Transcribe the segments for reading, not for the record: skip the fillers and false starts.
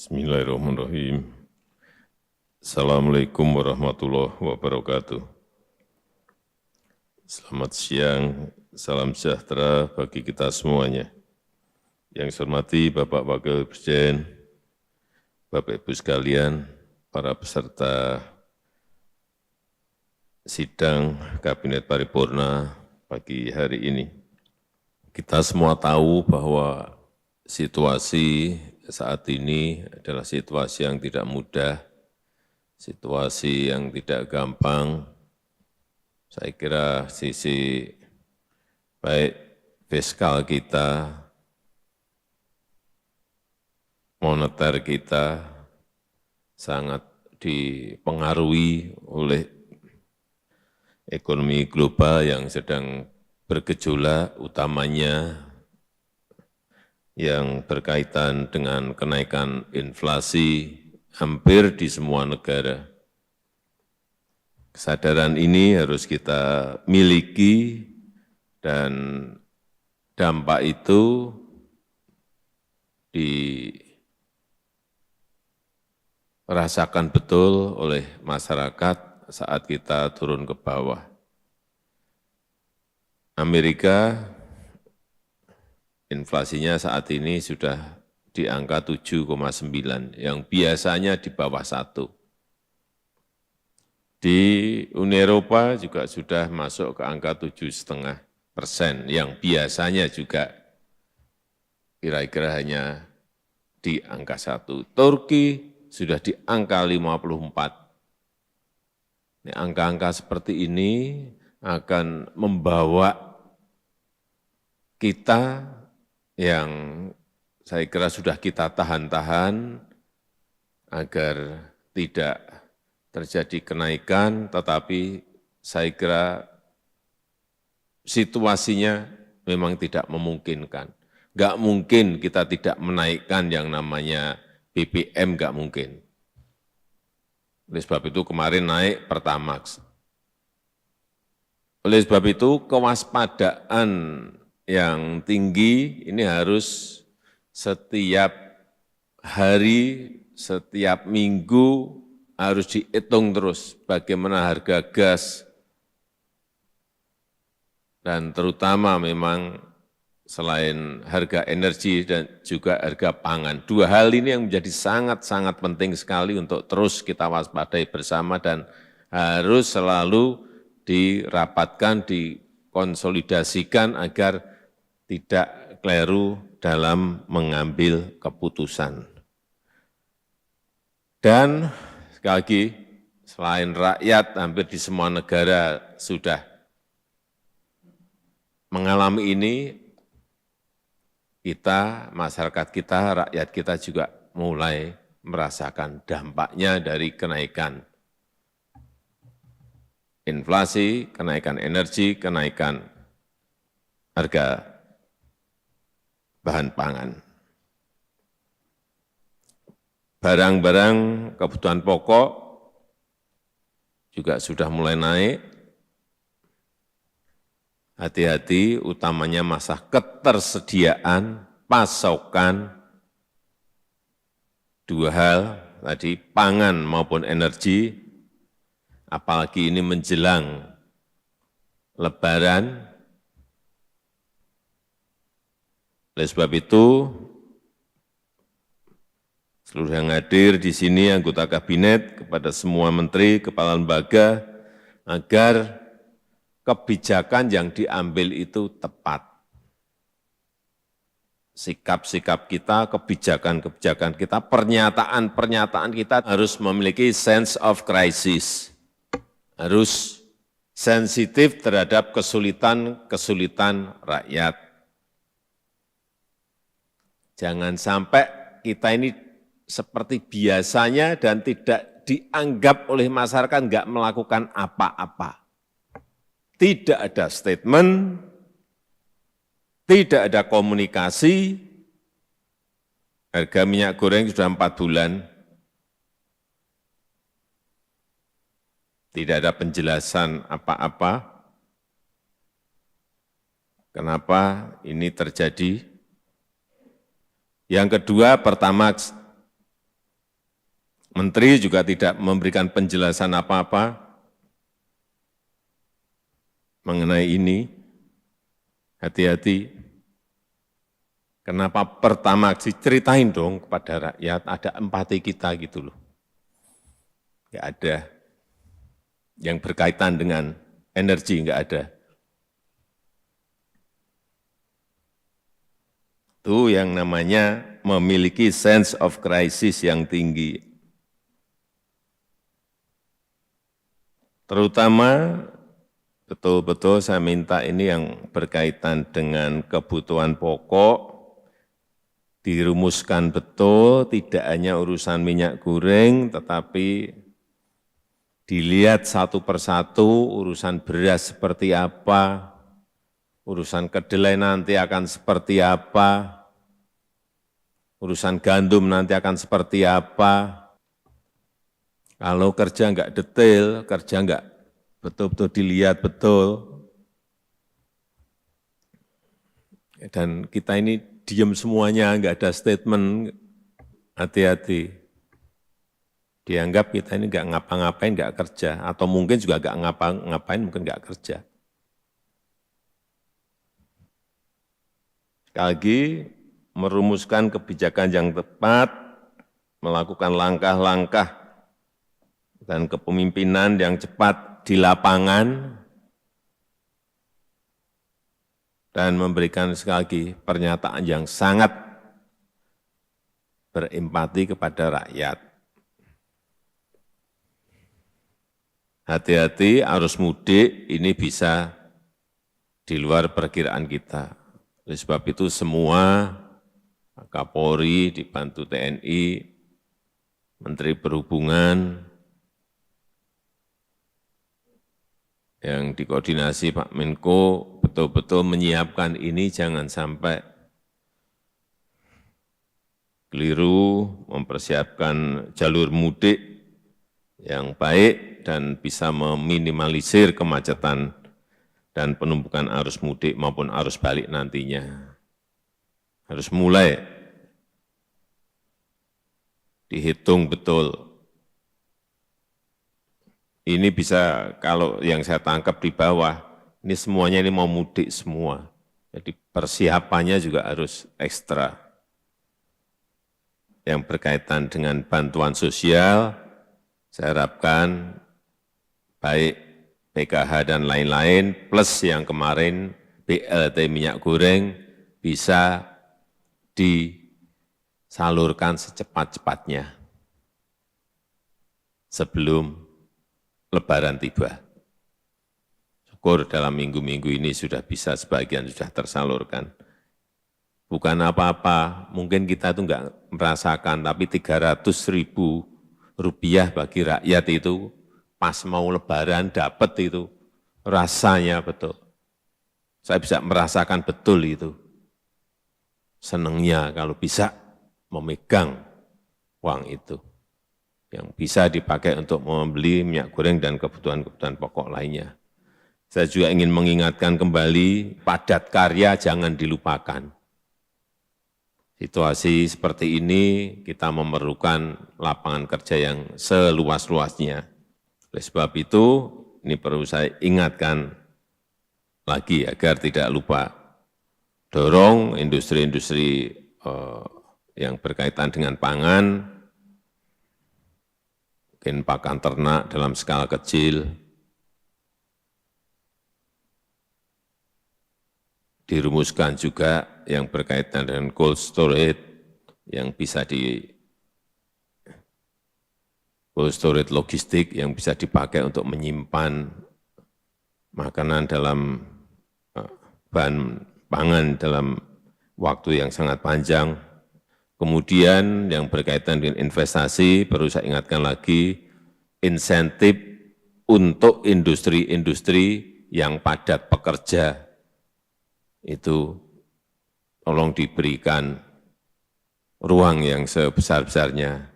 Bismillahirrahmanirrahim. Assalamualaikum warahmatullahi wabarakatuh. Selamat siang, salam sejahtera bagi kita semuanya. Yang saya hormati Bapak Wakil Presiden, Bapak Ibu sekalian, para peserta sidang Kabinet Paripurna pagi hari ini. Kita semua tahu bahwa situasi saat ini adalah situasi yang tidak mudah, situasi yang tidak gampang. Saya kira sisi baik fiskal kita, moneter kita sangat dipengaruhi oleh ekonomi global yang sedang bergejolak, utamanya yang berkaitan dengan kenaikan inflasi hampir di semua negara. Kesadaran ini harus kita miliki dan dampak itu dirasakan betul oleh masyarakat saat kita turun ke bawah. Amerika inflasinya saat ini sudah di angka 7,9, yang biasanya di bawah 1. Di Uni Eropa juga sudah masuk ke angka 7,5%, yang biasanya juga kira-kira hanya di angka 1. Turki sudah di angka 54. Angka-angka seperti ini akan membawa kita yang saya kira sudah kita tahan-tahan agar tidak terjadi kenaikan, tetapi saya kira situasinya memang tidak memungkinkan. Enggak mungkin kita tidak menaikkan yang namanya BBM, enggak mungkin. Oleh sebab itu kemarin naik Pertamax. Oleh sebab itu kewaspadaan yang tinggi ini harus setiap hari, setiap minggu harus dihitung terus bagaimana harga gas dan terutama memang selain harga energi dan juga harga pangan. Dua hal ini yang menjadi sangat-sangat penting sekali untuk terus kita waspadai bersama dan harus selalu dirapatkan, dikonsolidasikan agar tidak keliru dalam mengambil keputusan. Dan sekali lagi, selain rakyat, hampir di semua negara sudah mengalami ini, kita, masyarakat kita, rakyat kita juga mulai merasakan dampaknya dari kenaikan inflasi, kenaikan energi, kenaikan harga bahan pangan. Barang-barang kebutuhan pokok juga sudah mulai naik. Hati-hati, utamanya masalah ketersediaan, pasokan, dua hal tadi, pangan maupun energi, apalagi ini menjelang Lebaran. Oleh sebab itu, seluruh yang hadir di sini, anggota kabinet, kepada semua menteri, kepala lembaga, agar kebijakan yang diambil itu tepat. Sikap-sikap kita, kebijakan-kebijakan kita, pernyataan-pernyataan kita harus memiliki sense of crisis. Harus sensitif terhadap kesulitan-kesulitan rakyat. Jangan sampai kita ini seperti biasanya dan tidak dianggap oleh masyarakat enggak melakukan apa-apa. Tidak ada statement, tidak ada komunikasi, harga minyak goreng sudah 4 bulan, tidak ada penjelasan apa-apa, kenapa ini terjadi. Yang kedua, Pertamax Menteri juga tidak memberikan penjelasan apa-apa mengenai ini. Hati-hati. Kenapa pertama ceritain dong kepada rakyat, ada empati kita gitu loh. Nggak ada. Yang berkaitan dengan energi nggak ada. Itu yang namanya memiliki sense of crisis yang tinggi. Terutama betul-betul saya minta ini yang berkaitan dengan kebutuhan pokok, dirumuskan betul, tidak hanya urusan minyak goreng, tetapi dilihat satu persatu urusan beras seperti apa, urusan kedelai nanti akan seperti apa, urusan gandum nanti akan seperti apa. Kalau kerja enggak detail, kerja enggak betul-betul dilihat betul, dan kita ini diam semuanya, enggak ada statement, hati-hati. Dianggap kita ini enggak ngapa-ngapain, enggak kerja, atau mungkin juga enggak ngapa-ngapain, mungkin enggak kerja. Sekali lagi, merumuskan kebijakan yang tepat, melakukan langkah-langkah dan kepemimpinan yang cepat di lapangan, dan memberikan sekali lagi pernyataan yang sangat berempati kepada rakyat. Hati-hati, arus mudik ini bisa di luar perkiraan kita. Oleh sebab itu semua Kapolri dibantu TNI, Menteri Perhubungan, yang dikoordinasi Pak Menko betul-betul menyiapkan ini, jangan sampai keliru, mempersiapkan jalur mudik yang baik dan bisa meminimalisir kemacetan dan penumpukan arus mudik maupun arus balik nantinya. Harus mulai dihitung betul. Ini bisa, kalau yang saya tangkap di bawah, ini semuanya ini mau mudik semua. Jadi persiapannya juga harus ekstra. Yang berkaitan dengan bantuan sosial, saya harapkan baik PKH dan lain-lain, plus yang kemarin BLT minyak goreng bisa disalurkan secepat-cepatnya sebelum Lebaran tiba. Syukur dalam minggu-minggu ini sudah bisa, sebagian sudah tersalurkan. Bukan apa-apa, mungkin kita itu enggak merasakan, tapi 300.000 rupiah bagi rakyat itu pas mau Lebaran dapat itu, rasanya betul. Saya bisa merasakan betul itu. Senangnya kalau bisa memegang uang itu, yang bisa dipakai untuk membeli minyak goreng dan kebutuhan-kebutuhan pokok lainnya. Saya juga ingin mengingatkan kembali, padat karya jangan dilupakan. Situasi seperti ini kita memerlukan lapangan kerja yang seluas-luasnya. Oleh sebab itu, ini perlu saya ingatkan lagi agar tidak lupa. Dorong industri-industri yang berkaitan dengan pangan, mungkin pakan ternak dalam skala kecil, dirumuskan juga yang berkaitan dengan cold storage, yang bisa cold storage logistik yang bisa dipakai untuk menyimpan makanan dalam bahan pangan dalam waktu yang sangat panjang. Kemudian yang berkaitan dengan investasi, perlu saya ingatkan lagi, insentif untuk industri-industri yang padat pekerja, itu tolong diberikan ruang yang sebesar-besarnya.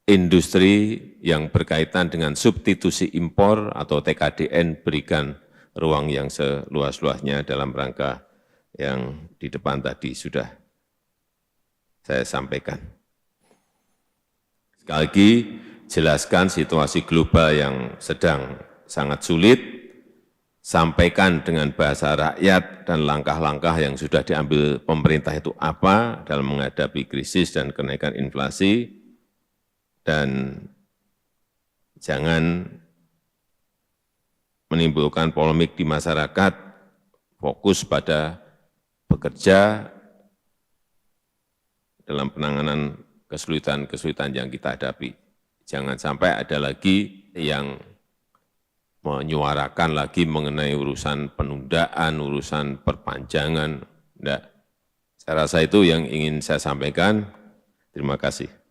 Industri yang berkaitan dengan substitusi impor atau TKDN, berikan ruang yang seluas-luasnya dalam rangka yang di depan tadi sudah saya sampaikan. Sekali lagi, jelaskan situasi global yang sedang sangat sulit, sampaikan dengan bahasa rakyat dan langkah-langkah yang sudah diambil pemerintah itu apa dalam menghadapi krisis dan kenaikan inflasi, dan jangan menimbulkan polemik di masyarakat, fokus pada bekerja dalam penanganan kesulitan-kesulitan yang kita hadapi. Jangan sampai ada lagi yang menyuarakan lagi mengenai urusan penundaan, urusan perpanjangan. Enggak. Saya rasa itu yang ingin saya sampaikan. Terima kasih.